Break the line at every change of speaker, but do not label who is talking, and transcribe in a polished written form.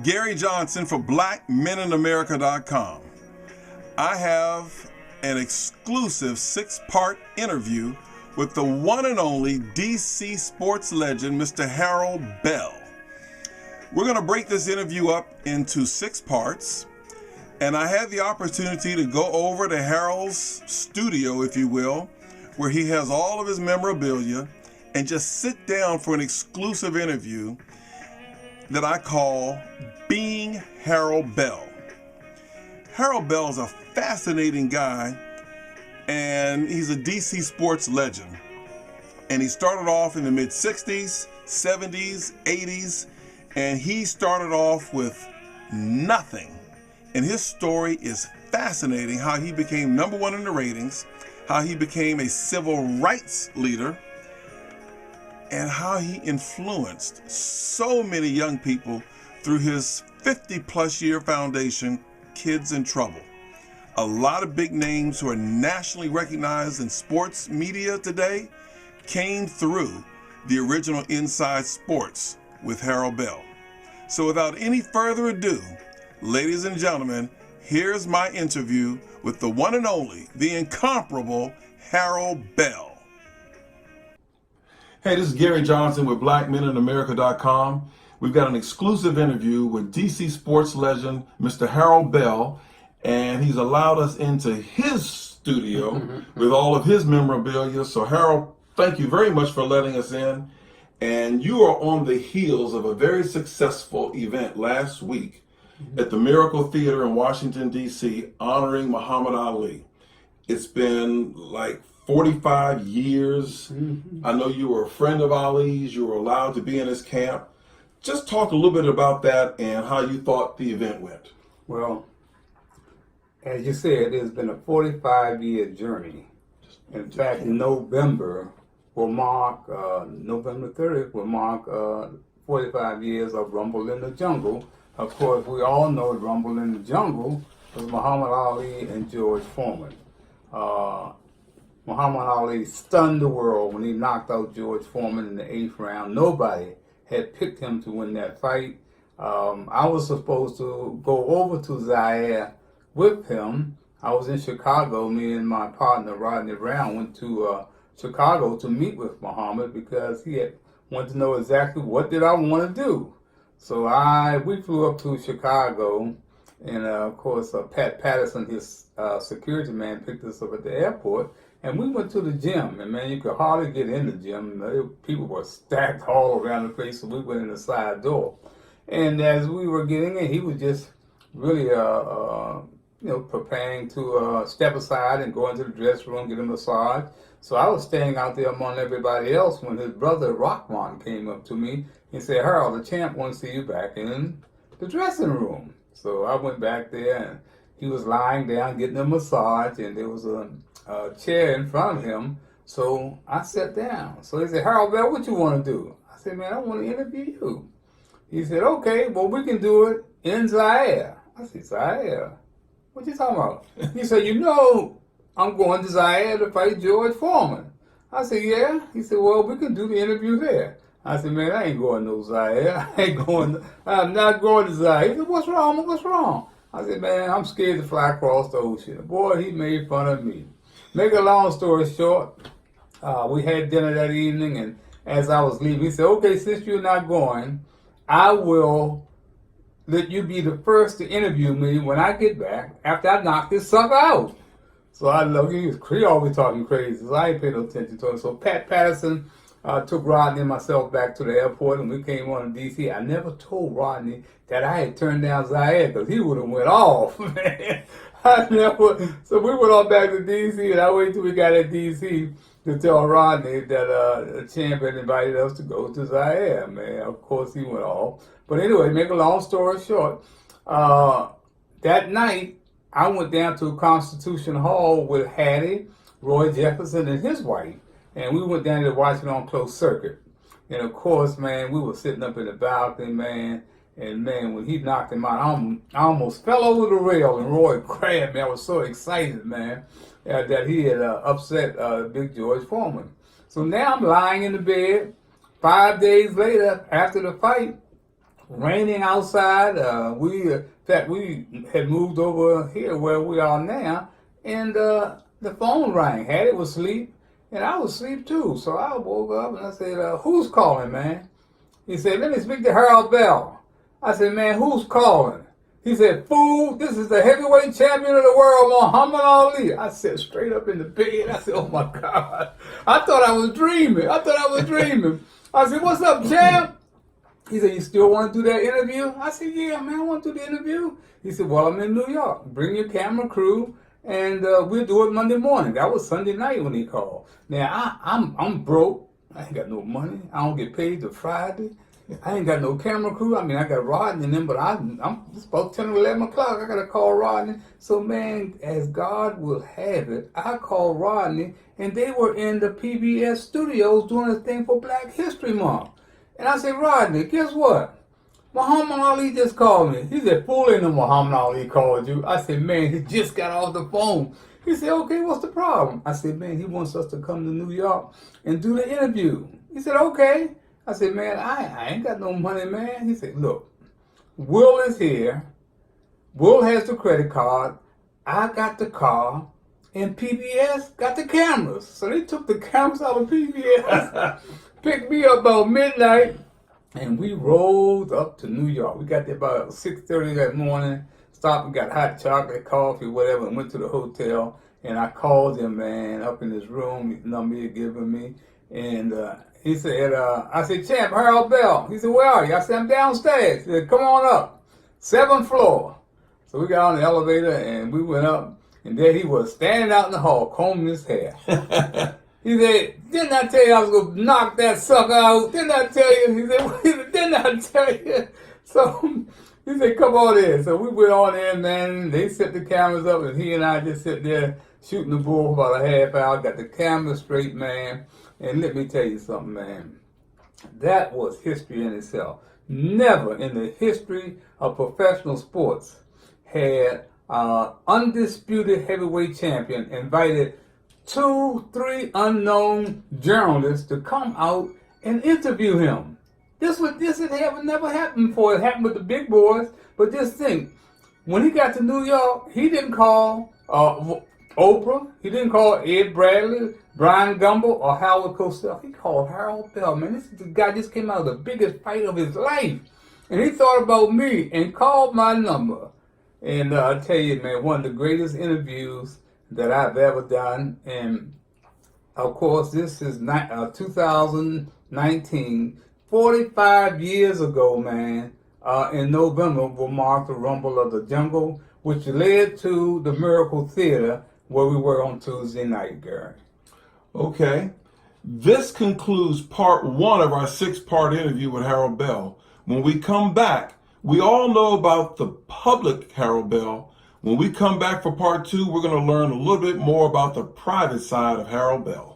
Gary Johnson for BlackMenInAmerica.com. I have an exclusive 6-part interview with the one and only DC sports legend, Mr. Harold Bell. We're going to break this interview up into 6 parts, and I had the opportunity to go over to Harold's studio, if you will, where he has all of his memorabilia, and just sit down for an exclusive interview that I call Being Harold Bell. Harold Bell is a fascinating guy, and he's a DC sports legend. And he started off in the mid-60s, 70s, 80s, and he started off with nothing. And his story is fascinating, how he became #1 in the ratings, how he became a civil rights leader, and how he influenced so many young people through his 50-plus year foundation, Kids in Trouble. A lot of big names who are nationally recognized in sports media today came through the original Inside Sports with Harold Bell. So without any further ado, ladies and gentlemen, here's my interview with the one and only, the incomparable Harold Bell. Hey, this is Gary Johnson with BlackMenInAmerica.com. We've got an exclusive interview with DC sports legend, Mr. Harold Bell, and he's allowed us into his studio with all of his memorabilia. So Harold, thank you very much for letting us in. And you are on the heels of a very successful event last week at the Miracle Theater in Washington, D.C., honoring Muhammad Ali. It's been like 45 years. I know you were a friend of Ali's. You were allowed to be in his camp. Just talk a little bit about that and how you thought the event went.
Well, as you said, it's been a 45-year journey. In fact, November will mark, November 30th will mark 45 years of Rumble in the Jungle. Of course, we all know Rumble in the Jungle was Muhammad Ali and George Foreman. Muhammad Ali stunned the world when he knocked out George Foreman in the 8th round. Nobody had picked him to win that fight. I was supposed to go over to Zaire with him. I was in Chicago. Me and my partner Rodney Brown went to Chicago to meet with Muhammad because he had wanted to know exactly what did I want to do. So we flew up to Chicago, and of course Pat Patterson, his security man, picked us up at the airport. And we went to the gym, and man, you could hardly get in the gym. People were stacked all around the place, so we went in the side door. And as we were getting in, he was just really, preparing to step aside and go into the dressing room, get a massage. So I was standing out there among everybody else when his brother Rahman came up to me and said, "Harold, the champ wants to see you back in the dressing room." So I went back there, and he was lying down getting a massage, and there was a chair in front of him, so I sat down. So he said, "Harold Bell, what you want to do?" I said, "Man, I want to interview you." He said, "Okay, well, we can do it in Zaire." I said, "Zaire? What you talking about?" He said, "I'm going to Zaire to fight George Foreman." I said, "Yeah?" He said, "Well, we can do the interview there." I said, "Man, I ain't going to Zaire. I'm not going to Zaire." He said, "What's wrong? What's wrong?" I said, "Man, I'm scared to fly across the ocean." Boy, he made fun of me. Make a long story short, we had dinner that evening, and as I was leaving, he said, "Okay, since you're not going, I will let you be the first to interview me when I get back after I knock this sucker out." So I looked, he always talking crazy, so I ain't paying no attention to him. So Pat Patterson took Rodney and myself back to the airport, and we came on to D.C. I never told Rodney that I had turned down Zaire, because he would have went off, man. So we went on back to D.C., and I waited till we got at D.C. to tell Rodney that the champ had invited us to go to Zaire, man. Of course, he went off. But anyway, make a long story short, that night, I went down to Constitution Hall with Hattie, Roy Jefferson, and his wife, and we went down there to watch it on closed circuit. And of course, man, we were sitting up in the balcony, man, and man, when he knocked him out, I almost fell over the rail, and Roy grabbed me. I was so excited, man, that he had upset Big George Foreman. So now I'm lying in the bed. 5 days later, after the fight, raining outside. In fact, we had moved over here where we are now, and the phone rang. Hattie was asleep, and I was asleep too. So I woke up and I said, "Who's calling, man?" He said, "Let me speak to Harold Bell." I said, "Man, who's calling?" He said, "Fool, this is the heavyweight champion of the world, Muhammad Ali." I said, straight up in the bed. I said, "Oh my God." I thought I was dreaming. I said, "What's up, champ?" He said, "You still want to do that interview?" I said, "Yeah, man, I want to do the interview." He said, "Well, I'm in New York. Bring your camera crew, and we'll do it Monday morning." That was Sunday night when he called. Now, I'm broke. I ain't got no money. I don't get paid till Friday. I ain't got no camera crew. I mean, I got Rodney and them, but it's about 10 or 11 o'clock. I got to call Rodney. So, man, as God will have it, I called Rodney, and they were in the PBS studios doing a thing for Black History Month. And I said, "Rodney, guess what? Muhammad Ali just called me." He said, "Fool, ain't no Muhammad Ali called you." I said, "Man, he just got off the phone." He said, "Okay, what's the problem?" I said, "Man, he wants us to come to New York and do the interview." He said, "Okay." I said, "Man, I ain't got no money, man." He said, "Look, Will is here. Will has the credit card. I got the car. And PBS got the cameras." So they took the cameras out of PBS, picked me up about midnight, and we rolled up to New York. We got there about 6:30 that morning, stopped and got hot chocolate, coffee, whatever, and went to the hotel. And I called him, man, up in his room, his number he had given me. And he said, I said, "Champ, Harold Bell." He said, "Where are you?" I said, "I'm downstairs." He said, "Come on up, 7th floor." So we got on the elevator and we went up, and there he was standing out in the hall combing his hair. He said, "Didn't I tell you I was going to knock that sucker out? Didn't I tell you?" He said, "Didn't I tell you?" So he said, "Come on in." So we went on in, man. They set the cameras up, and he and I just sit there shooting the bull for about a half hour. Got the camera straight, man. And let me tell you something, man. That was history in itself. Never in the history of professional sports had undisputed heavyweight champion invited 2-3 unknown journalists to come out and interview him. This had never happened before. It happened with the big boys, but just think, when he got to New York, he didn't call Oprah, he didn't call Ed Bradley, Brian Gumbel, or Howard Cosell. He called Harold Bell. Man, this guy just came out of the biggest fight of his life, and he thought about me and called my number. And I tell you, man, one of the greatest interviews that I've ever done. And of course, this is 2019, 45 years ago, man. In November will mark the Rumble of the Jungle, which led to the Miracle Theater where we were on Tuesday night, Gary.
Okay. This concludes part 1 of our 6-part interview with Harold Bell. When we come back, we all know about the public Harold Bell. When we come back for part 2, we're going to learn a little bit more about the private side of Harold Bell.